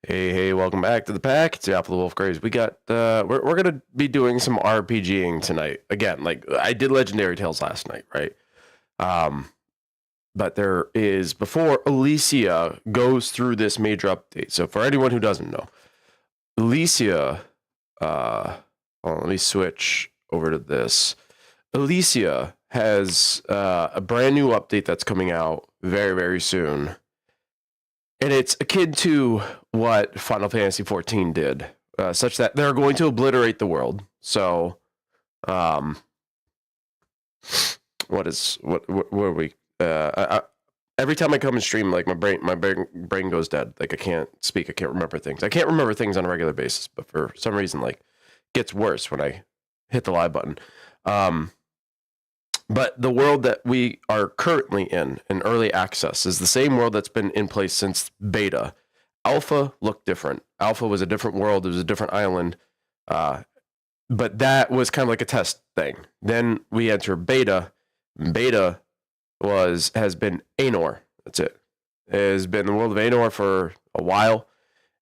Hey, welcome back to the pack. It's the Apple Wolf Graves. We got we're gonna be doing some RPGing tonight. Again, like I did Legendary Tales last night, right? Um, but there is before Alicia goes through this major update. So for anyone who doesn't know, Alicia hold on, let me switch over to this. Alicia has a brand new update that's coming out very, very soon. And it's akin to what Final Fantasy XIV did, such that they're going to obliterate the world. So, um, what are we? Every time I come and stream, like my brain goes dead. Like I can't speak, I can't remember things. I can't remember things on a regular basis, but for some reason, like, it gets worse when I hit the live button. But the world that we are currently in early access, is the same world that's been in place since beta. Alpha looked different. Alpha was a different world. It was a different island. But that was kind of like a test thing. Then we enter beta. Beta has been Anor. That's it. It has been the world of Anor for a while.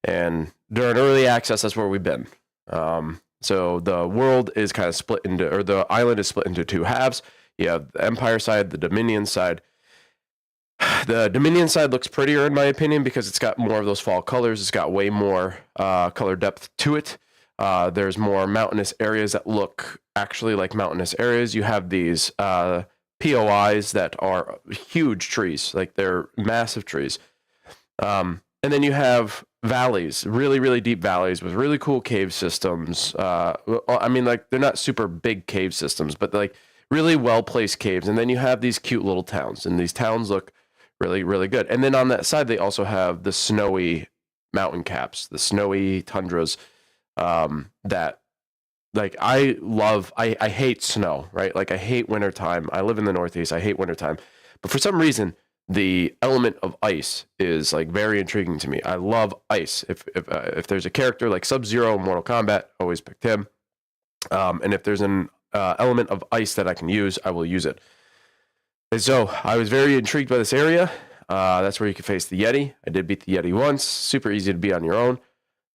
And during early access, that's where we've been. So the world is kind of split into, or the island is split into two halves. You have the Empire side, the Dominion side. The Dominion side looks prettier, in my opinion, because it's got more of those fall colors. It's got way more color depth to it. There's more mountainous areas that look actually like mountainous areas. You have these POIs that are huge trees, like they're massive trees. And then you have valleys, really, really deep valleys with really cool cave systems. I mean, like, they're not super big cave systems, but like really well-placed caves. And then you have these cute little towns, and these towns look really, really good. And then on that side, they also have the snowy mountain caps, the snowy tundras, that, like, I love. I hate snow, right? Like, I hate wintertime. I live in the Northeast. I hate wintertime. But for some reason, the element of ice is, like, very intriguing to me. I love ice. If there's a character like Sub-Zero in Mortal Kombat, always picked him. And if there's an element of ice that I can use, I will use it. And so I was very intrigued by this area. That's where you can face the Yeti. I did beat the Yeti once. Super easy to be on your own.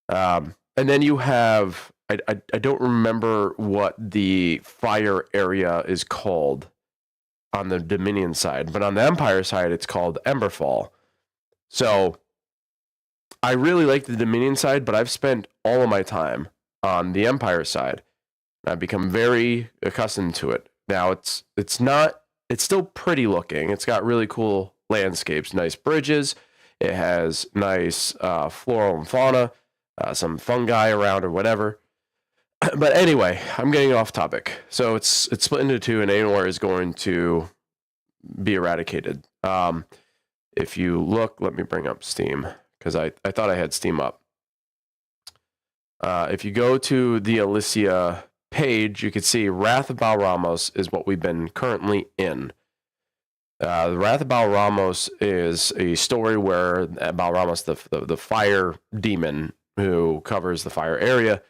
And then you have, I don't remember what the fire area is called on the Dominion side, but on the Empire side, it's called Emberfall. So I really like the Dominion side, but I've spent all of my time on the Empire side. I've become very accustomed to it. Now it's still pretty looking. It's got really cool landscapes, nice bridges. It has nice floral and fauna, some fungi around or whatever. But anyway, I'm getting off topic. So it's split into two, and Anor is going to be eradicated. If you look, let me bring up Steam, because I thought I had Steam up. If you go to the Alicia page, you can see Wrath of Balramos is what we've been currently in. The Wrath of Balramos is a story where Balramos, the fire demon who covers the fire area,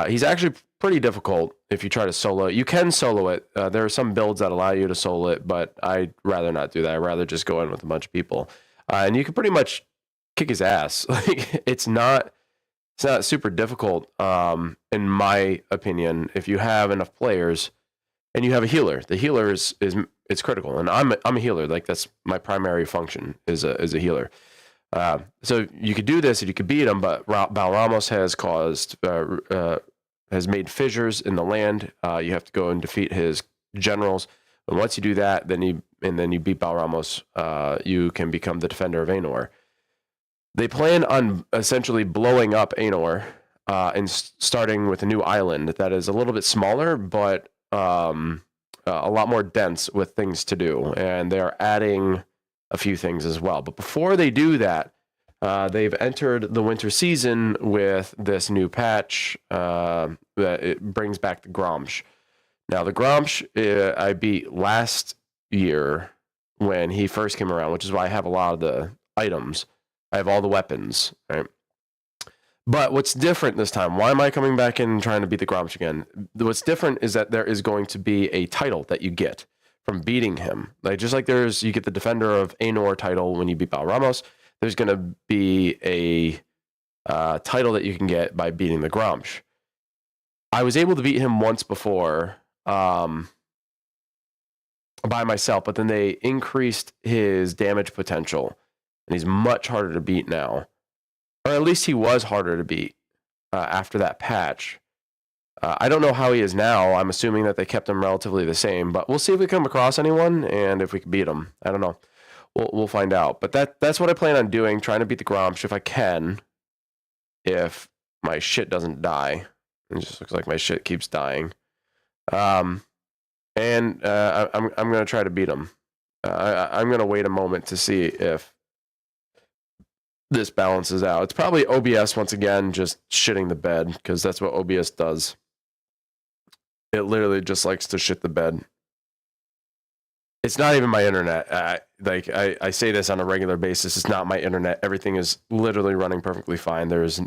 he's actually pretty difficult if you try to solo it. You can solo it. There are some builds that allow you to solo it, but I'd rather not do that. I'd rather just go in with a bunch of people. And you can pretty much kick his ass. Like, it's not super difficult, in my opinion, if you have enough players and you have a healer. The healer is it's critical, and I'm a healer. Like, that's my primary function, is a healer. So you could do this and you could beat him, but Balramos has made fissures in the land. You have to go and defeat his generals, and once you do that, then you beat Balramos, you can become the defender of Anor. They plan on essentially blowing up Anor, and starting with a new island that is a little bit smaller, but a lot more dense with things to do. And they're adding a few things as well. But before they do that, they've entered the winter season with this new patch that it brings back the Gromch. Now, the Gromch I beat last year when he first came around, which is why I have a lot of the items. I have all the weapons, right? But what's different this time, why am I coming back in and trying to beat the Gromch again? What's different is that there is going to be a title that you get from beating him. Like, just like you get the Defender of Anor title when you beat Balramos, there's going to be a title that you can get by beating the Gromch. I was able to beat him once before by myself, but then they increased his damage potential, and he's much harder to beat now. Or at least he was harder to beat after that patch. I don't know how he is now. I'm assuming that they kept him relatively the same, but we'll see if we come across anyone and if we can beat him. I don't know. We'll find out. But that's what I plan on doing, trying to beat the Gromch if I can, if my shit doesn't die. It just looks like my shit keeps dying. I'm going to try to beat him. I'm going to wait a moment to see if this balances out. It's probably OBS once again just shitting the bed, because that's what OBS does. It literally just likes to shit the bed. It's not even my internet. I say this on a regular basis. It's not my internet. Everything is literally running perfectly fine. There's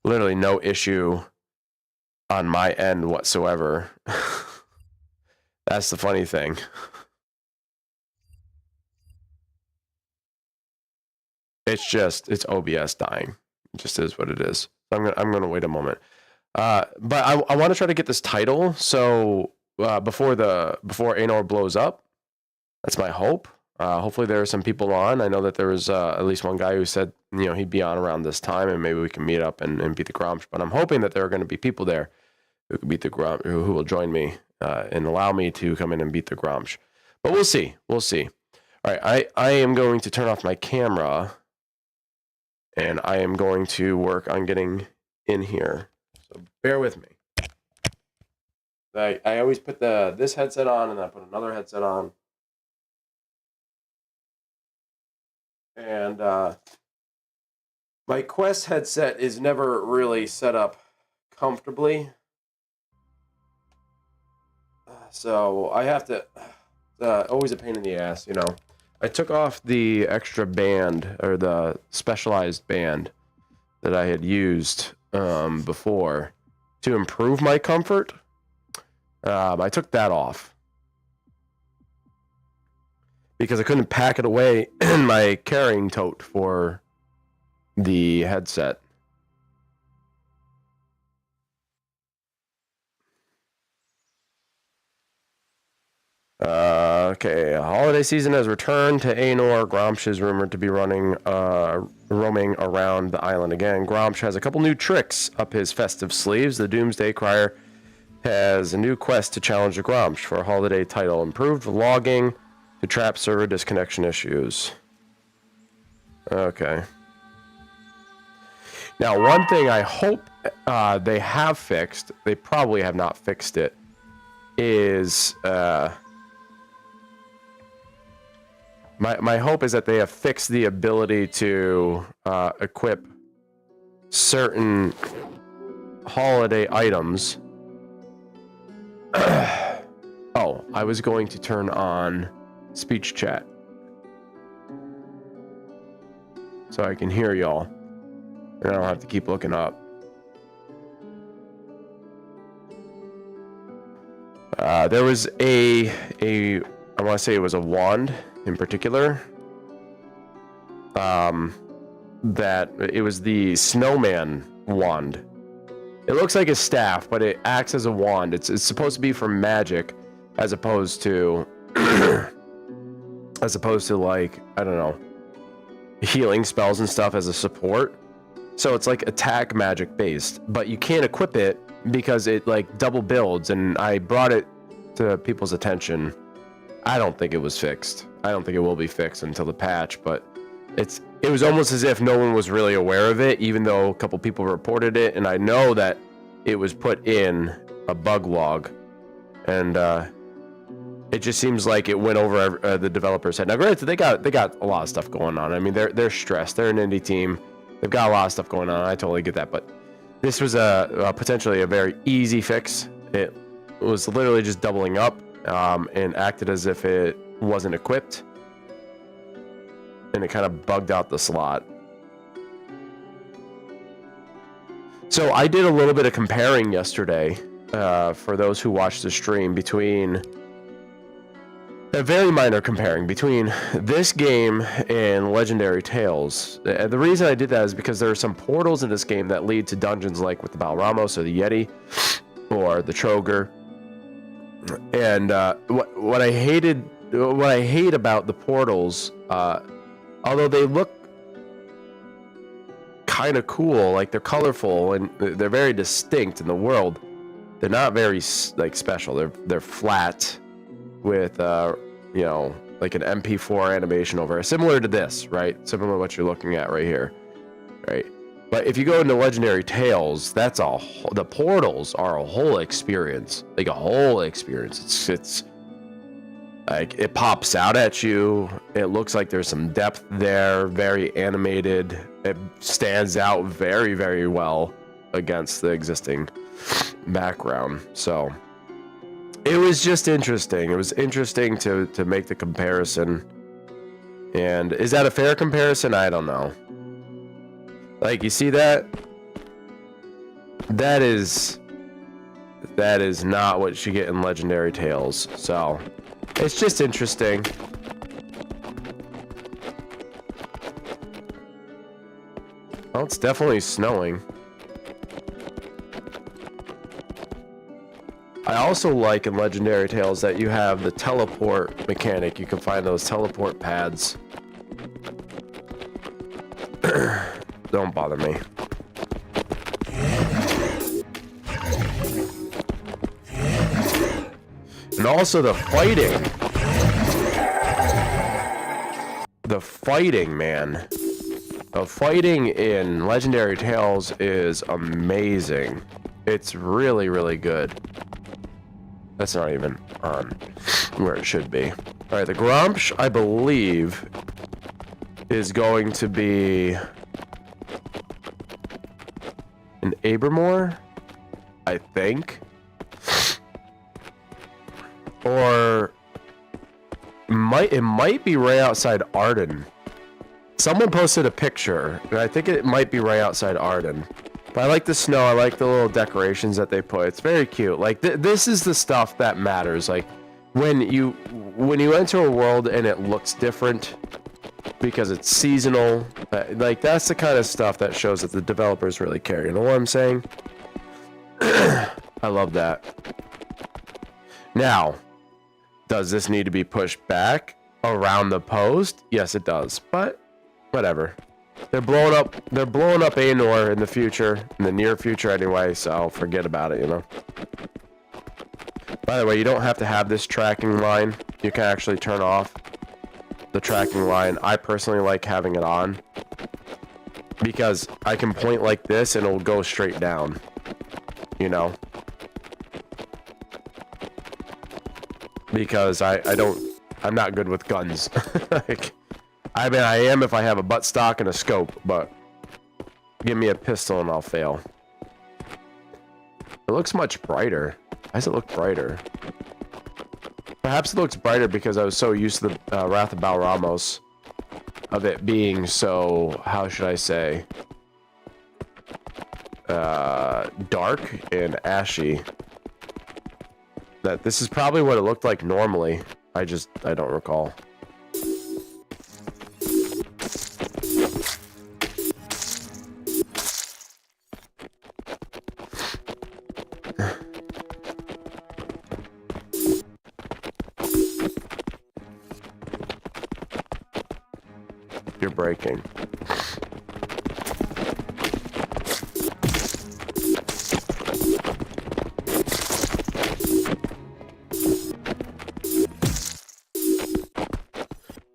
literally no issue on my end whatsoever. That's the funny thing. It's OBS dying. It just is what it is. I'm gonna wait a moment. But I want to try to get this title. So before Anor blows up, that's my hope. Hopefully there are some people on. I know that there was at least one guy who said he'd be on around this time, and maybe we can meet up and beat the Gromch. But I'm hoping that there are going to be people there who can beat the Gromch, who will join me and allow me to come in and beat the Gromch. But we'll see. We'll see. All right, I am going to turn off my camera, and I am going to work on getting in here. So bear with me. I always put this headset on, and then I put another headset on. And my Quest headset is never really set up comfortably. So I have to, always a pain in the ass, I took off the extra band, or the specialized band that I had used before to improve my comfort. I took that off because I couldn't pack it away in my carrying tote for the headset. Okay, holiday season has returned to Anor. Gromch is rumored to be roaming around the island again. Gromch has a couple new tricks up his festive sleeves. The Doomsday Crier has a new quest to challenge the Gromch for a holiday title. Improved logging to trap server disconnection issues. Okay. Now, one thing I hope they have fixed, they probably have not fixed it, is... My hope is that they have fixed the ability to equip certain holiday items. Oh, I was going to turn on speech chat so I can hear y'all, and I don't have to keep looking up. There was I want to say it was a wand in particular, that it was the snowman wand. It looks like a staff, but it acts as a wand. It's supposed to be for magic, as opposed to like, I don't know, healing spells and stuff as a support. So it's like attack magic based, but you can't equip it because it like double builds, and I brought it to people's attention. I don't think it was fixed. I don't think it will be fixed until the patch, but it was almost as if no one was really aware of it, even though a couple people reported it, and I know that it was put in a bug log, and it just seems like it went over the developer's head. Now, granted, they got a lot of stuff going on. I mean, they're stressed. They're an indie team. They've got a lot of stuff going on. I totally get that, but this was potentially a very easy fix. It was literally just doubling up, and acted as if it wasn't equipped, and it kind of bugged out the slot. So I did a little bit of comparing yesterday, for those who watched the stream, between a very minor comparing between this game and Legendary Tales. The reason I did that is because there are some portals in this game that lead to dungeons like with the Balramos or the Yeti or the Troger. And what I hate about the portals, although they look kind of cool, like they're colorful and they're very distinct in the world, they're not very like special. They're flat with you know, like an MP4 animation over it, similar to this, right? Similar to what you're looking at right here, right? But if you go into Legendary Tales, that's the portals are a whole experience, like a whole experience. It's like it pops out at you. It looks like there's some depth there, very animated. It stands out very, very well against the existing background. So it was just interesting. It was interesting to make the comparison. And is that a fair comparison? I don't know. Like, you see that? That is not what you get in Legendary Tales. So it's just interesting. Well, it's definitely snowing. I also like in Legendary Tales that you have the teleport mechanic. You can find those teleport pads. Don't bother me. And also the fighting. The fighting, man. The fighting in Legendary Tales is amazing. It's really, really good. That's not even on where it should be. All right, the Gromch, I believe, is going to be in Abermore, I think. Or it might be right outside Arden. Someone posted a picture, and I think it might be right outside Arden. But I like the snow. I like the little decorations that they put. It's very cute. Like this is the stuff that matters. Like when you enter a world and it looks different because it's seasonal. Like that's the kind of stuff that shows that the developers really care. You know what I'm saying? I love that. Now, does this need to be pushed back around the post? Yes, it does. But whatever. They're blowing up Anor in the future, in the near future anyway, so forget about it, you know. By the way, you don't have to have this tracking line. You can actually turn off the tracking line. I personally like having it on because I can point like this and it'll go straight down, you know. Because I'm not good with guns. Like, I mean, I am if I have a buttstock and a scope, but give me a pistol and I'll fail. It looks much brighter. Why does it look brighter? Perhaps it looks brighter because I was so used to the Wrath of Balramos, of it being so, how should I say, dark and ashy. That this is probably what it looked like normally. I don't recall. You're breaking.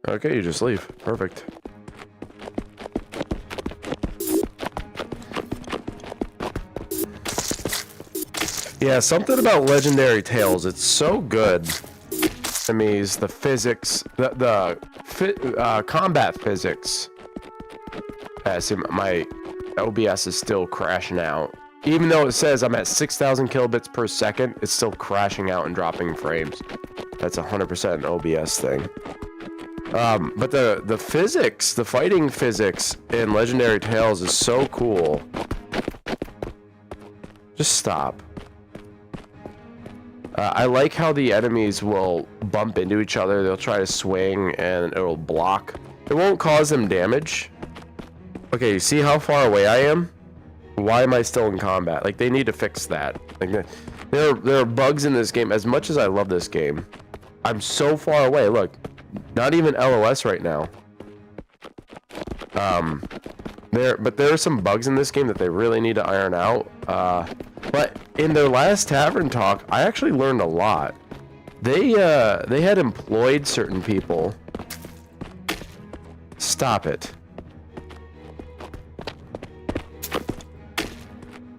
Okay, you just leave. Perfect. Yeah, something about Legendary Tales. It's so good. I mean, the physics, the combat physics. See, my OBS is still crashing out. Even though it says I'm at 6,000 kilobits per second, it's still crashing out and dropping frames. That's 100% an OBS thing. But the physics, the fighting physics in Legendary Tales is so cool. Just stop. I like how the enemies will bump into each other. They'll try to swing and it'll block. It won't cause them damage. Okay, see how far away I am? Why am I still in combat? Like, they need to fix that. Like, there are bugs in this game. As much as I love this game, I'm so far away. Look, not even LOS right now. But there are some bugs in this game that they really need to iron out. But in their last tavern talk, I actually learned a lot. They had employed certain people. Stop it.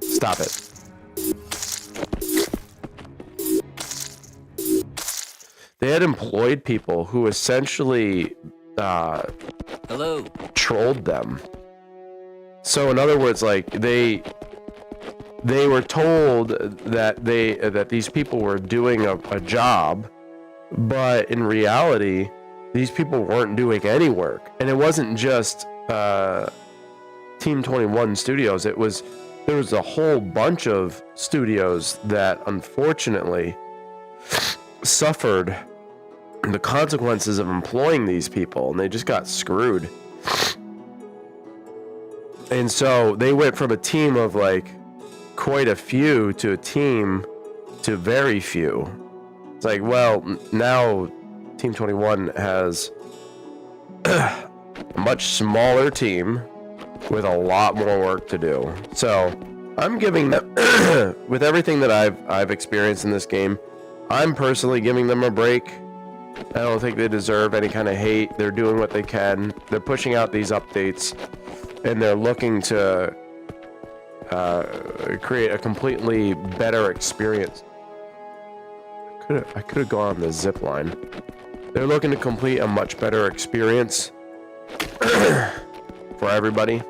Stop it. They had employed people who essentially hello, trolled them. So in other words, like they were told that these people were doing a job, but in reality, these people weren't doing any work. And it wasn't just Team 21 Studios. There was a whole bunch of studios that unfortunately suffered the consequences of employing these people, and they just got screwed. And so they went from a team of like quite a few to a team to very few. It's like, well, now Team 21 has a much smaller team with a lot more work to do. So I'm giving them, with everything that I've experienced in this game, I'm personally giving them a break. I don't think they deserve any kind of hate. They're doing what they can. They're pushing out these updates, and they're looking to create a completely better experience. I could have gone on the zip line. They're looking to complete a much better experience for everybody.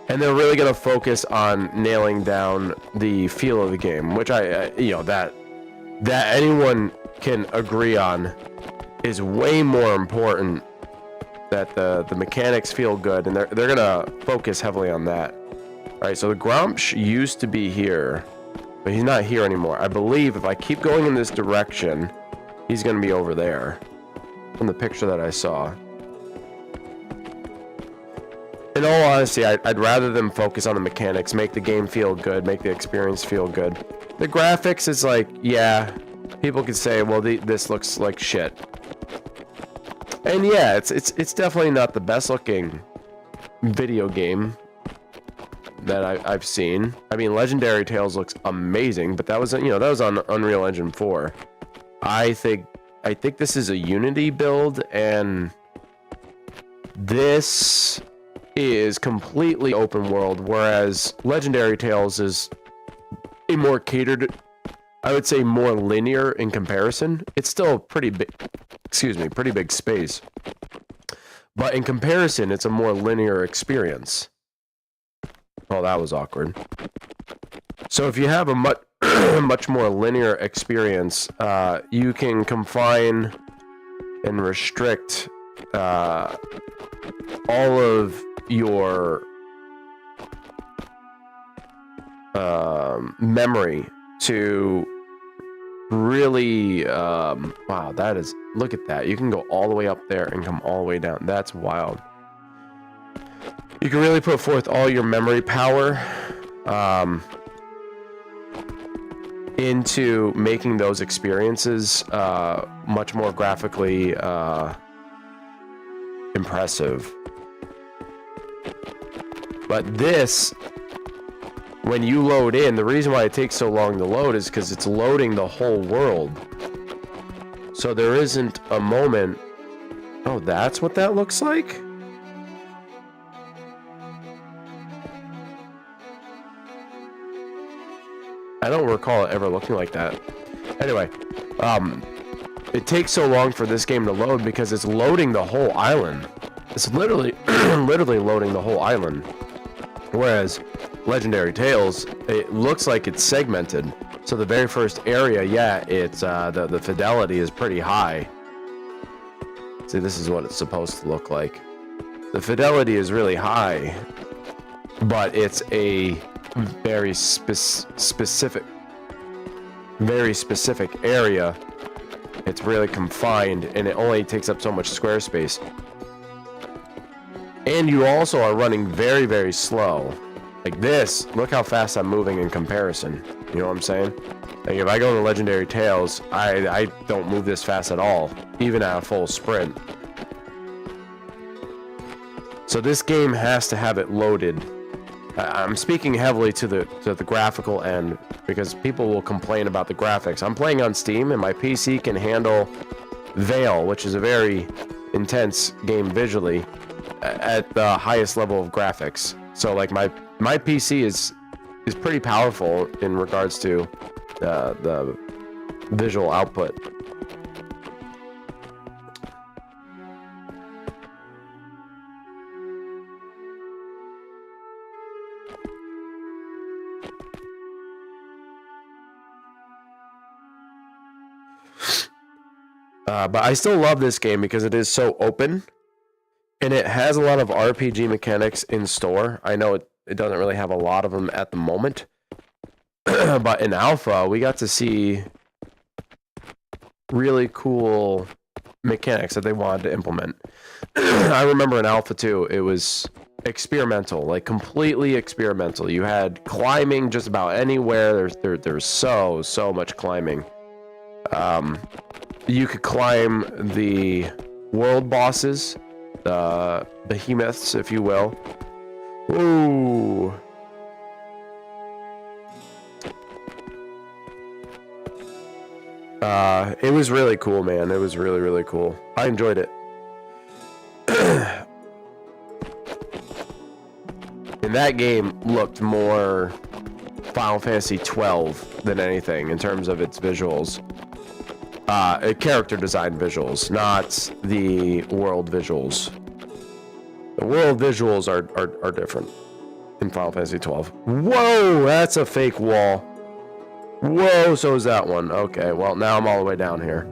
And they're really going to focus on nailing down the feel of the game, which that anyone can agree on is way more important. That the mechanics feel good, and they're going to focus heavily on that. All right, so the Gromch used to be here, but he's not here anymore. I believe if I keep going in this direction, he's going to be over there from the picture that I saw. In all honesty, I'd rather them focus on the mechanics, make the game feel good, make the experience feel good. The graphics is like, yeah, people could say, well, this looks like shit. And yeah, it's definitely not the best looking video game that I've seen. I mean, Legendary Tales looks amazing, but that was on Unreal Engine 4. I think this is a Unity build, and this is completely open world, whereas Legendary Tales is a more catered, I would say more linear in comparison. It's still a pretty big space, but in comparison, it's a more linear experience. Oh, that was awkward. So if you have a much more linear experience, you can confine and restrict all of your memory to really wow, that is, look at that. You can go all the way up there and come all the way down. That's wild. You can really put forth all your memory power into making those experiences much more graphically impressive. But this, when you load in, the reason why it takes so long to load is because it's loading the whole world. So there isn't a moment. Oh, that's what that looks like? I don't recall it ever looking like that. Anyway, it takes so long for this game to load because it's loading the whole island. It's literally loading the whole island. Whereas Legendary Tales, it looks like it's segmented. So the very first area, yeah, it's the fidelity is pretty high. See, this is what it's supposed to look like. The fidelity is really high, but it's a very specific very specific area, it's really confined, and it only takes up so much square space. And you also are running very, very slow. Like this, look how fast I'm moving in comparison. You know what I'm saying? Like if I go to Legendary Tales, I don't move this fast at all, even at a full sprint. So this game has to have it loaded. I'm speaking heavily to the graphical end because people will complain about the graphics. I'm playing on Steam and my PC can handle Veil, which is a very intense game visually, at the highest level of graphics. So like my PC is pretty powerful in regards to the visual output. But I still love this game because it is so open, and it has a lot of RPG mechanics in store. I know it doesn't really have a lot of them at the moment, but in alpha, we got to see really cool mechanics that they wanted to implement. I remember in alpha 2, it was experimental, like completely experimental. You had climbing just about anywhere. There's so much climbing. You could climb the world bosses, the behemoths, if you will. Ooh. It was really cool, man. It was really, really cool. I enjoyed it. And that game looked more Final Fantasy 12 than anything in terms of its visuals. Character design visuals, not the world visuals. The world visuals are different in Final Fantasy 12. Whoa, that's a fake wall. Whoa, so is that one. Okay, well, now I'm all the way down here.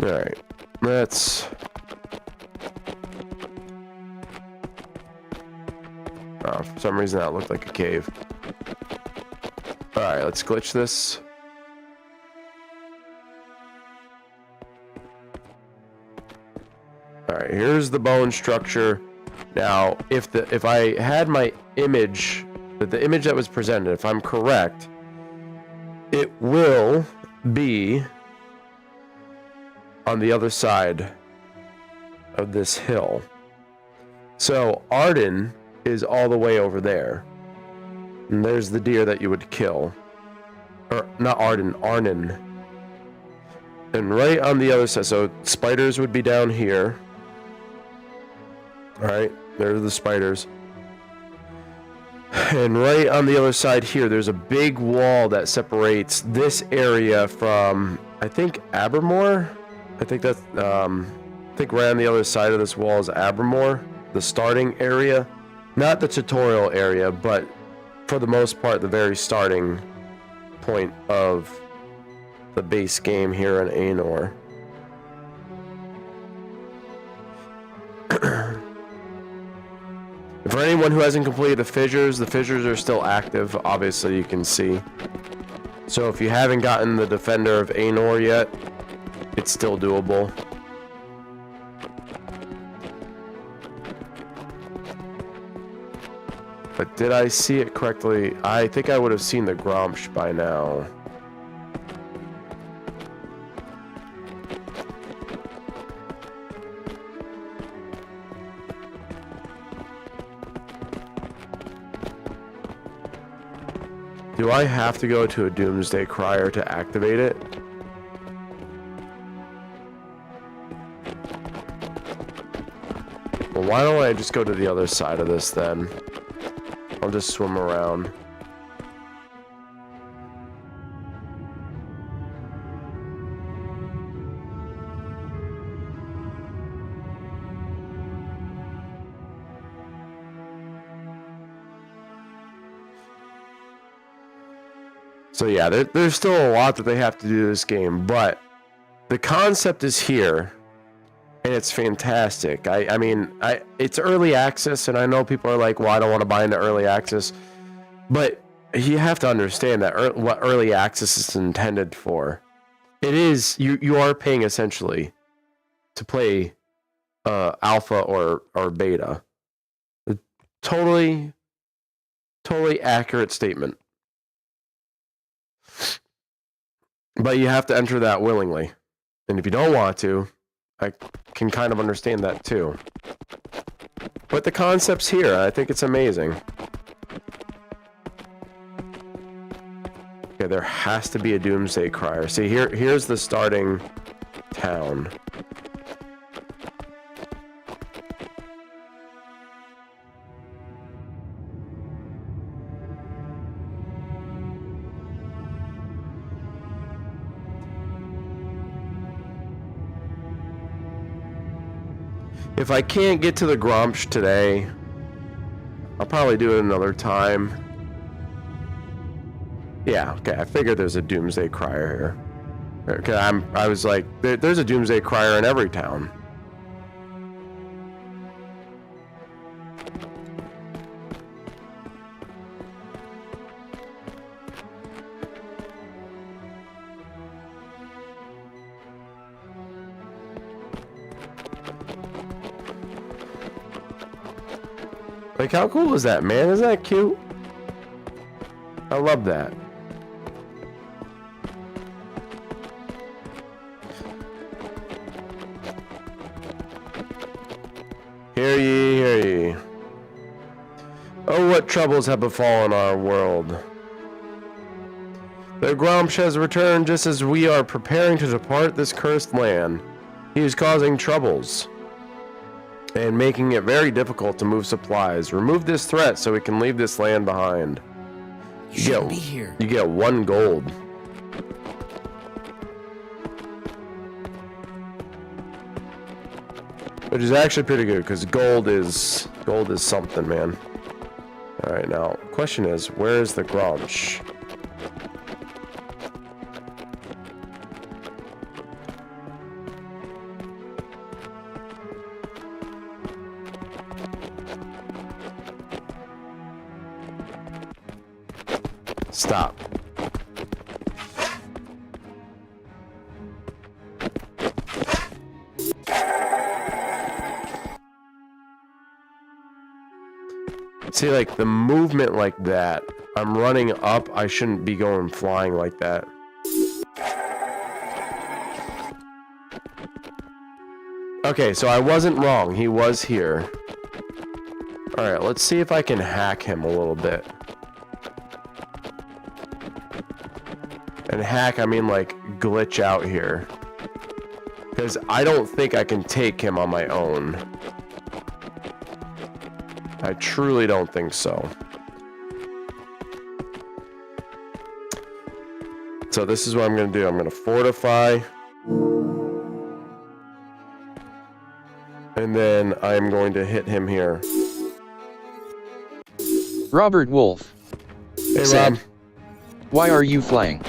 Alright, let's... Oh, for some reason that looked like a cave. Alright, let's glitch this. Alright, here's the bone structure. Now, if I had my image, the image that was presented, if I'm correct, it will be on the other side of this hill. So Arden is all the way over there. And there's the deer that you would kill. Or not Arden, Arnon. And right on the other side, so spiders would be down here. Alright, there's the spiders. And right on the other side here, there's a big wall that separates this area from, I think, Abermore? I think that's, I think right on the other side of this wall is Abermore, the starting area. Not the tutorial area, but for the most part, the very starting point of the base game here in Aenor. For anyone who hasn't completed the fissures are still active, obviously you can see. So if you haven't gotten the Defender of Aenor yet, it's still doable. But did I see it correctly? I think I would have seen the Gromch by now. Do I have to go to a Doomsday Crier to activate it? Well, why don't I just go to the other side of this then? I'll just swim around. So yeah, there's still a lot that they have to do to this game, but the concept is here, and it's fantastic. I mean, it's early access, and I know people are like, well, I don't want to buy into early access, but you have to understand that what early access is intended for. It is, you are paying essentially to play alpha or beta. A totally accurate statement. But you have to enter that willingly. And if you don't want to, I can kind of understand that too. But the concept's here. I think it's amazing. Okay, there has to be a doomsday crier. See, here's the starting town. If I can't get to the Gromch today, I'll probably do it another time. Yeah, okay, I figured there's a doomsday crier here. Okay, I was like, there's a doomsday crier in every town. Like, how cool is that, man? Isn't that cute? I love that. Hear ye, hear ye. Oh, what troubles have befallen our world. The Gromch has returned just as we are preparing to depart this cursed land. He is causing troubles and making it very difficult to move supplies. Remove this threat so we can leave this land behind. You shouldn't be here. You get 1 gold. Which is actually pretty good because gold is something, man. All right, now question is, where is the Gromch? Stop. See, like, the movement like that, I'm running up, I shouldn't be going flying like that. Okay, so I wasn't wrong, he was here. Alright, let's see if I can hack him a little bit. And hack, I mean like glitch out here. Because I don't think I can take him on my own. I truly don't think so. So this is what I'm going to do. I'm going to fortify. And then I'm going to hit him here. Robert Wolf. Hey, said, Rob. Why are you flying?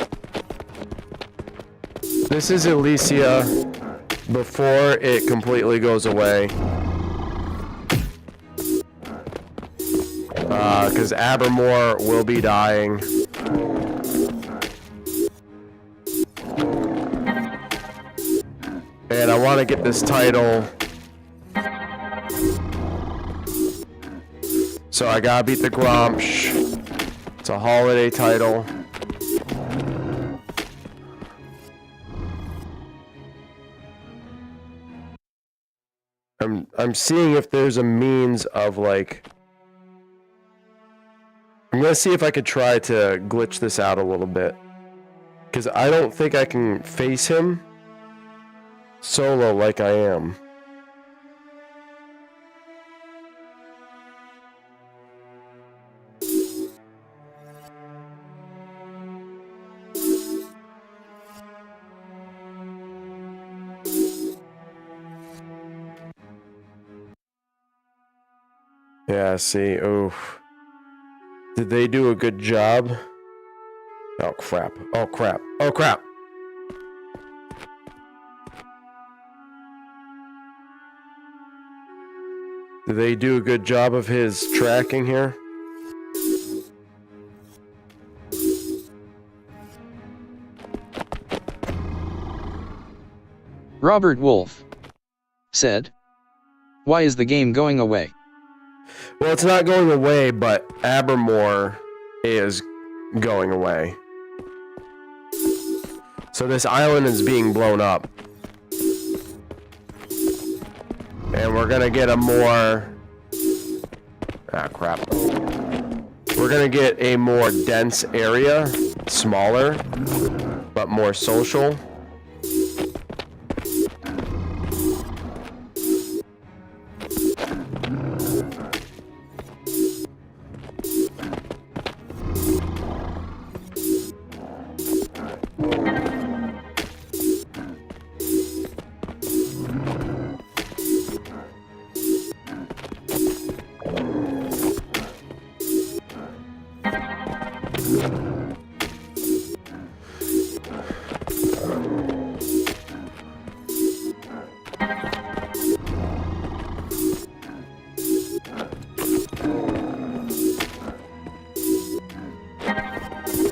This is Elysia before it completely goes away. Because Abermore will be dying. And I want to get this title. So I gotta beat the Gromch. It's a holiday title. I'm seeing if there's a means of like... I'm gonna see if I could try to glitch this out a little bit. Because I don't think I can face him solo like I am. Yeah, see, oof. Did they do a good job? Oh crap. Oh crap. Oh crap. Did they do a good job of his tracking here? Robert Wolf said, "Why is the game going away?" Well, it's not going away, but Abermore is going away. So this island is being blown up. And we're gonna get a more... Ah, crap. We're gonna get a more dense area, smaller, but more social.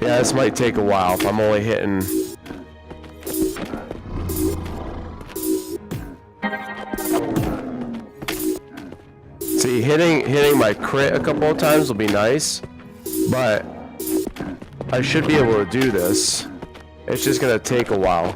Yeah, this might take a while if I'm only hitting... See, hitting my crit a couple of times will be nice, but I should be able to do this. It's just gonna take a while.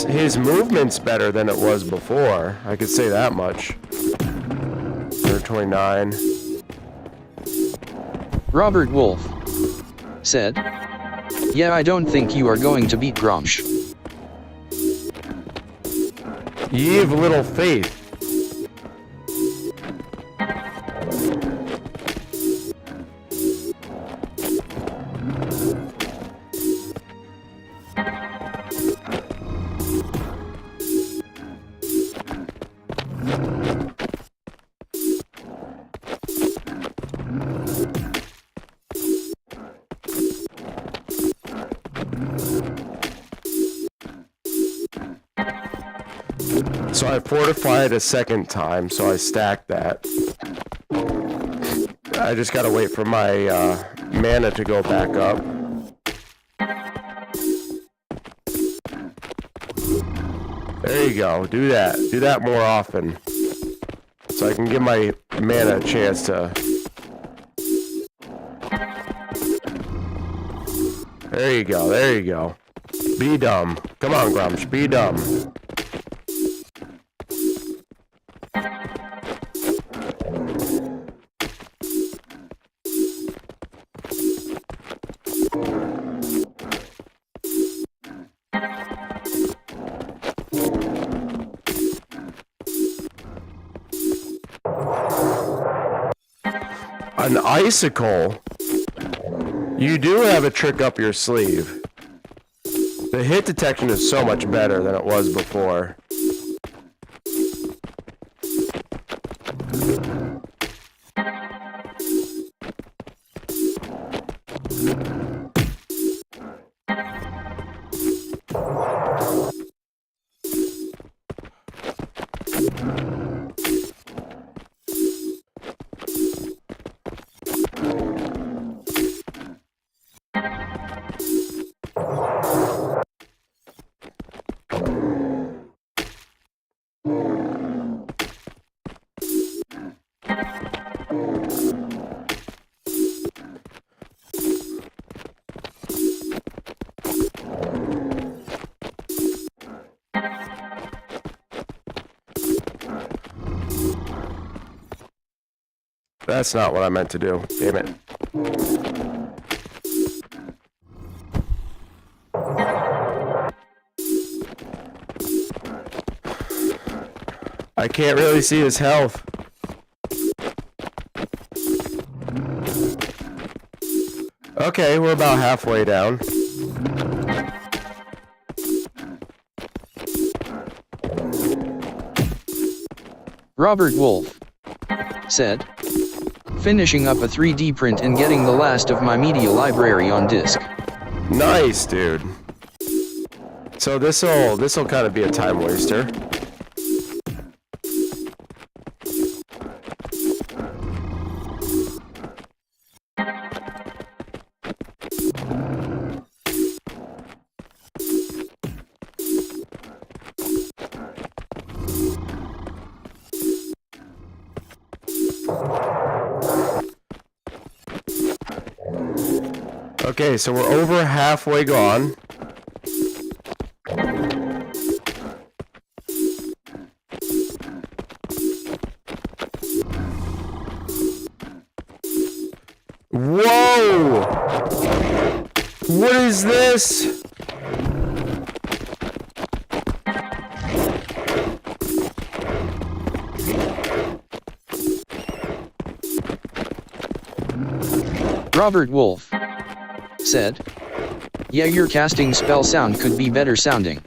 His movement's better than it was before. I could say that much. 129. Robert Wolf said, "Yeah, I don't think you are going to beat Gromch." Ye of little faith. So I fortified a second time, so I stacked that. I just gotta wait for my mana to go back up. There you go, do that. Do that more often. So I can give my mana a chance to... There you go, there you go. Be dumb. Come on, Gromch, be dumb. An icicle? You do have a trick up your sleeve. The hit detection is so much better than it was before. That's not what I meant to do. Damn it. I can't really see his health. Okay, we're about halfway down. Robert Wolf said, finishing up a 3D print and getting the last of my media library on disk. Nice, dude. So this'll kind of be a time waster. Okay, so we're over halfway gone. Whoa! What is this? Robert Wolf said, yeah, your casting spell sound could be better sounding.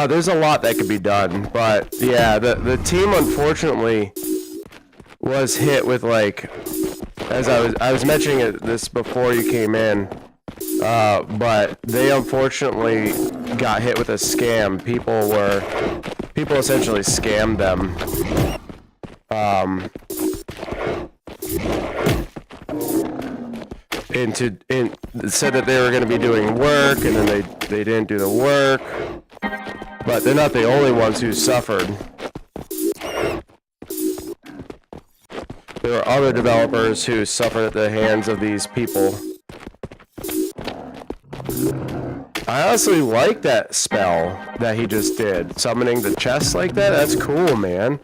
There's a lot that could be done, but yeah, the team unfortunately was hit with, like, as I was mentioning this before you came in, but they unfortunately got hit with a scam. People essentially scammed them. Said that they were going to be doing work, and then they didn't do the work. But they're not the only ones who suffered. There are other developers who suffered at the hands of these people. I honestly like that spell that he just did. Summoning the chest like that, that's cool, man.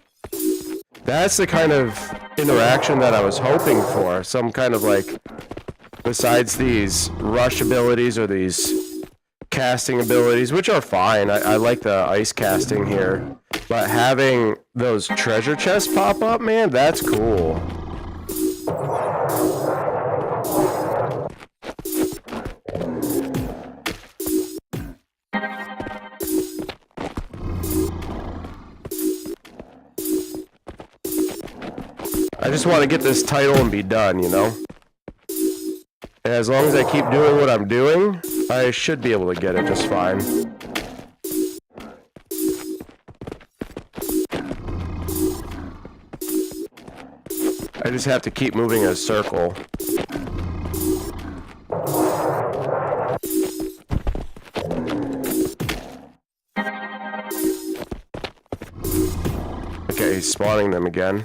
That's the kind of interaction that I was hoping for. Some kind of, like, besides these rush abilities or these casting abilities, which are fine. I like the ice casting here. But having those treasure chests pop up, man, that's cool. I just want to get this title and be done, you know? And as long as I keep doing what I'm doing, I should be able to get it just fine. I just have to keep moving in a circle. Okay, he's spawning them again.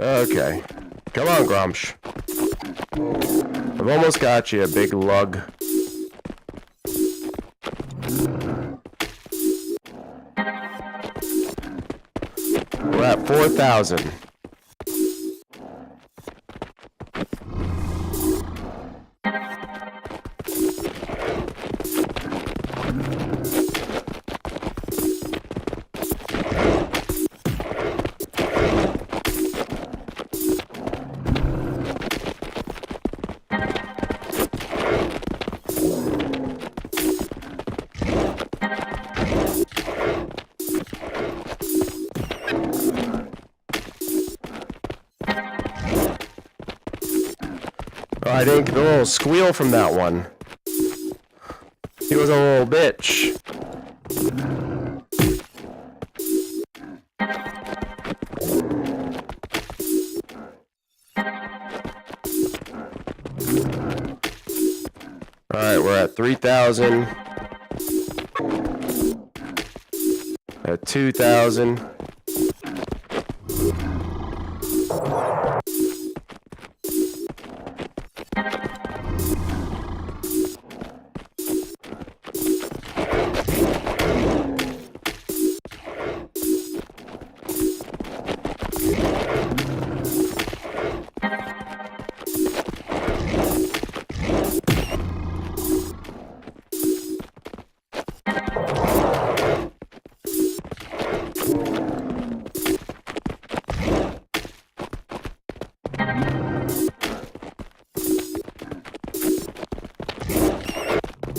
Okay. Come on, Gromch. I've almost got you, big lug. We're at 4,000. Oh, I didn't get a little squeal from that one. He was a little bitch. Alright, we're at 3,000. At 2,000.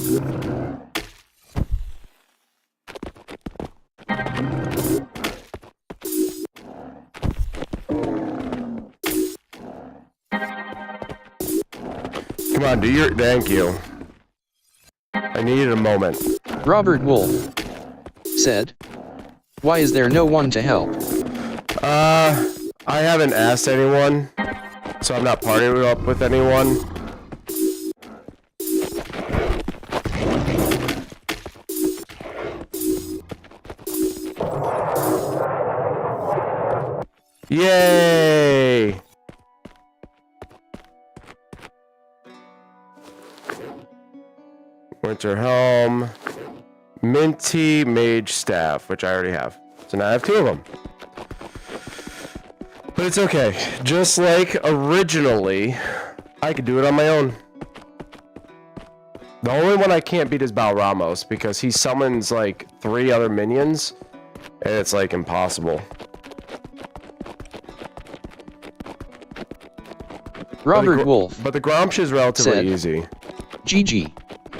Come on, do your... Thank you. I needed a moment. Robert Wolf said, "Why is there no one to help?" I haven't asked anyone, so I'm not partnering up with anyone. Yay! Winter Helm, Minty Mage Staff, which I already have. So now I have 2 of them. But it's okay. Just like originally, I could do it on my own. The only one I can't beat is Balramos because he summons like 3 other minions, and it's like impossible. Robert Wolf But the Gromch is relatively said, easy. GG.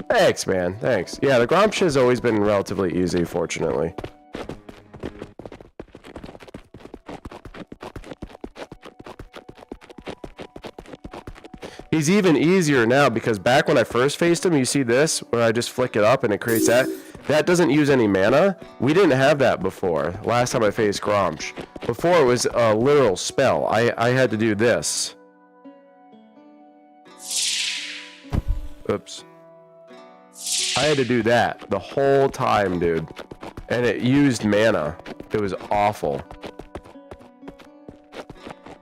Thanks, man. Thanks. Yeah, the Gromch has always been relatively easy, fortunately. He's even easier now because back when I first faced him, you see this, where I just flick it up and it creates that. That doesn't use any mana. We didn't have that before. Last time I faced Gromch. Before it was a literal spell. I had to do this. Oops. I had to do that the whole time, dude. And it used mana. It was awful.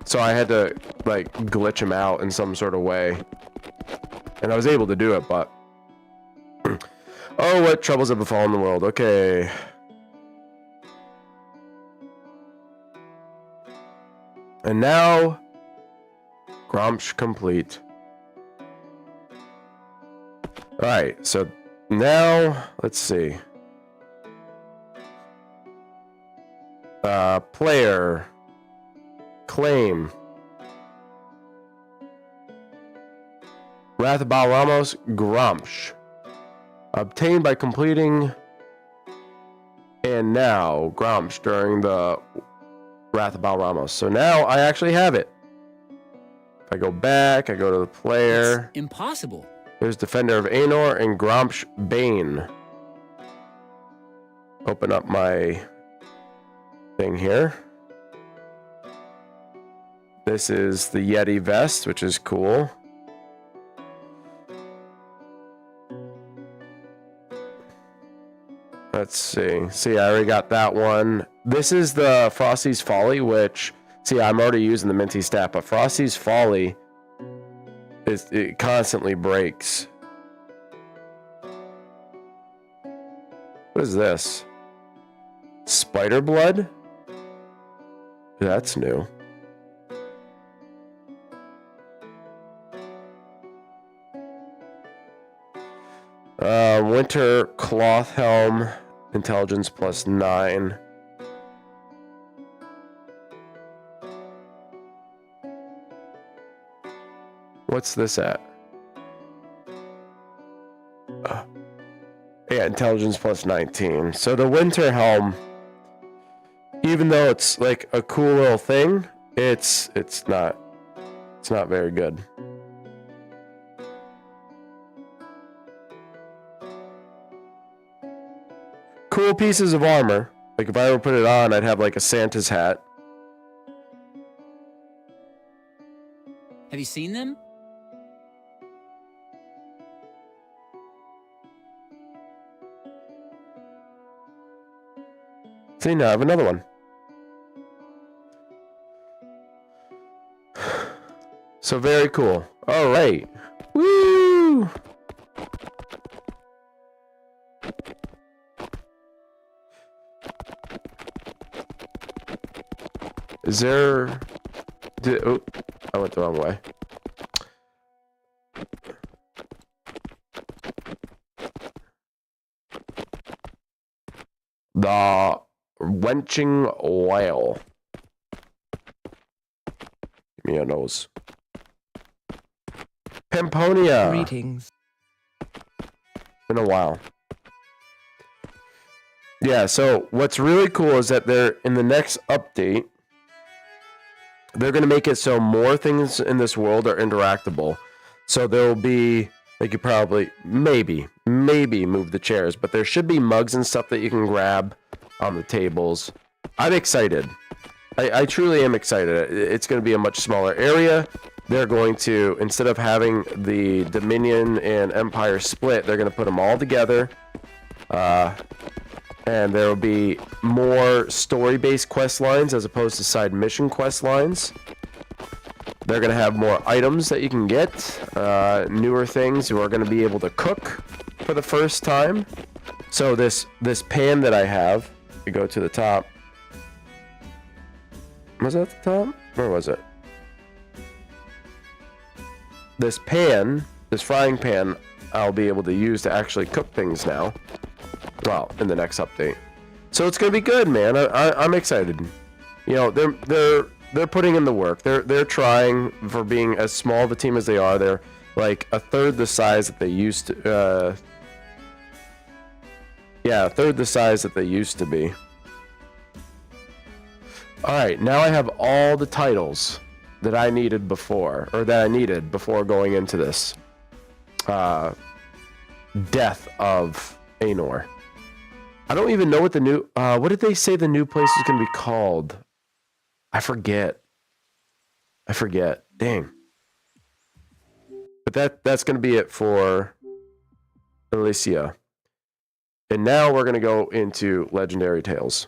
So I had to, like, glitch him out in some sort of way. And I was able to do it, but... Oh, what troubles have befallen the world. Okay. And now... Gromch complete. Alright, so now... Let's see. Player... Claim. Wrath of Balramos, Gromch. Obtained by completing. And now, Gromch during the Wrath of Balramos. So now I actually have it. If I go back, I go to the player. It's impossible. There's Defender of Aenor and Gromch Bane. Open up my thing here. This is the Yeti vest, which is cool. Let's see. See, I already got that one. This is the Frosty's Folly, which... See, I'm already using the Minty Staff, but Frosty's Folly... It constantly breaks. What is this? Spider blood? That's new. Winter Cloth Helm, Intelligence +9. What's this at? Yeah, Intelligence +19. So the Winter Helm, even though it's like a cool little thing, it's not very good. Cool pieces of armor. Like if I ever put it on, I'd have like a Santa's hat. Have you seen them? See, now I have another one. So very cool. All right. Woo! Is there... Oh, I went the wrong way. The wenching oil. Give me a nose. Pamponia. Greetings. been a while. Yeah, so what's really cool is that they're in the next update, they're going to make it so more things in this world are interactable. So there will be, like, you probably, maybe move the chairs, but there should be mugs and stuff that you can grab on the tables. I'm excited. I truly am excited. It's going to be a much smaller area. They're going to, instead of having the Dominion and Empire split, they're going to put them all together. And there will be more story-based quest lines as opposed to side mission quest lines. They're going to have more items that you can get, newer things. You are going to be able to cook for the first time. So this pan that I have, we go to the top. Was that the top? Where was it? This pan, this frying pan, I'll be able to use to actually cook things now. Well, in the next update. So it's gonna be good, man. I'm excited. You know, they're putting in the work. They're trying, for being as small of a team as they are. They're like a third the size that they used to. Yeah, a third the size that they used to be. All right, now I have all the titles that I needed before, or that I needed before going into this Death of Anor. I don't even know what the new, what did they say the new place is going to be called? I forget. Dang. But that's going to be it for Elysia. And now we're going to go into Legendary Tales.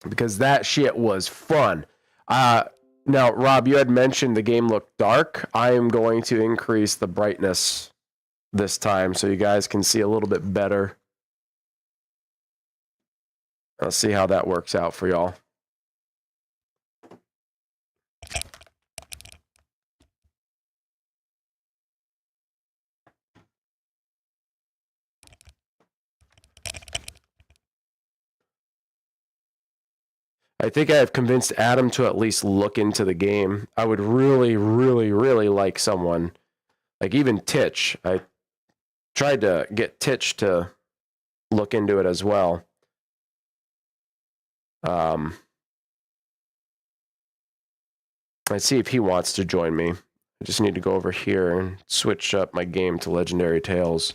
Because that shit was fun. Now, Rob, you had mentioned the game looked dark. I am going to increase the brightness this time so you guys can see a little bit better. Let's see how that works out for y'all. I think I have convinced Adam to at least look into the game. I would really, really, really like someone, like even Titch. I tried to get Titch to look into it as well. Let's see if he wants to join me. I just need to go over here and switch up my game to Legendary Tales.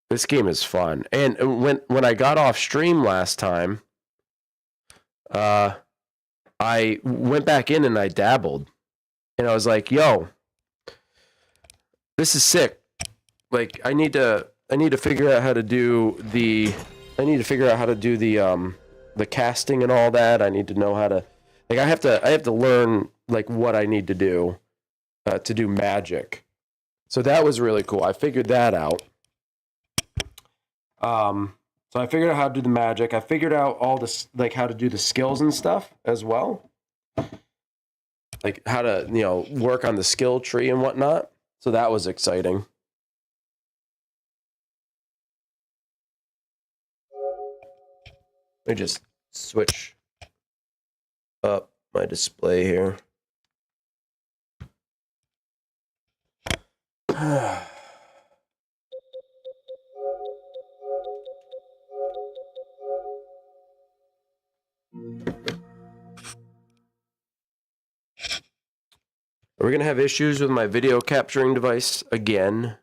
This game is fun. And when I got off stream last time, I went back in and I dabbled. And I was like, yo, this is sick. Like, I need to figure out how to do the the casting and all that. I need to know how to, like, I have to learn like what I need to do magic. So that was really cool. I figured that out. So I figured out how to do the magic. I figured out all this, like how to do the skills and stuff as well. Like how to, you know, work on the skill tree and whatnot. So that was exciting. Let me just switch up my display here. We're going to have issues with my video capturing device again.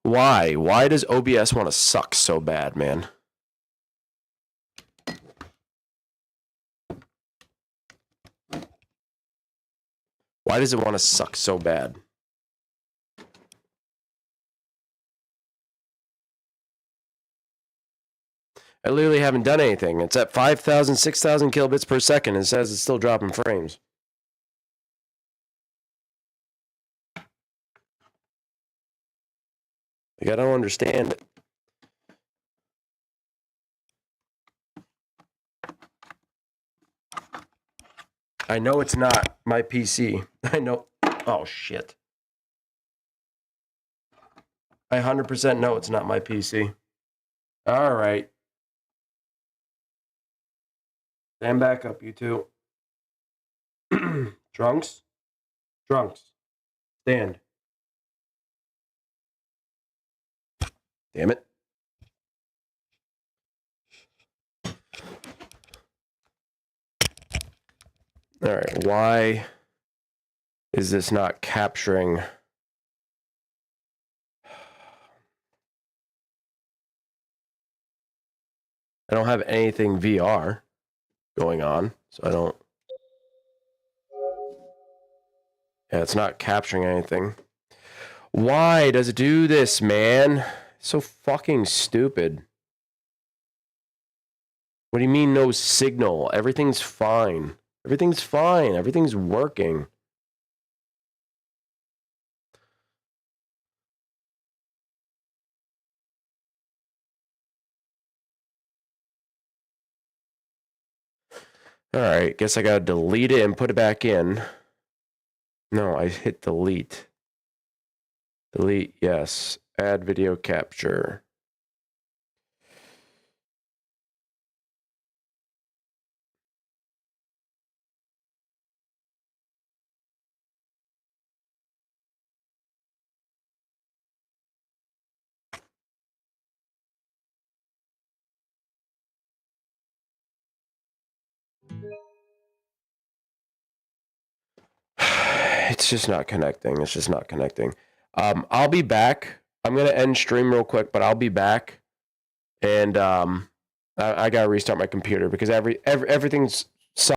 Why? Why does OBS want to suck so bad, man? Why does it want to suck so bad? I literally haven't done anything. It's at 5,000, 6,000 kilobits per second. It says it's still dropping frames. Like, I don't understand it. I know it's not my PC. I know. Oh, shit. I 100% know it's not my PC. All right. Stand back up, you two. Drunks? Drunks. Stand. Damn it. All right. Why is this not capturing? I don't have anything VR going on, so I don't. Yeah, it's not capturing anything. Why does it do this, man? So fucking stupid. What do you mean no signal? Everything's fine. Everything's fine. Everything's working. All right, guess I gotta delete it and put it back in. No, I hit delete. Delete, yes. Add video capture. It's just not connecting. It's just not connecting. I'll be back. I'm gonna end stream real quick, but I'll be back. And I gotta restart my computer because everything's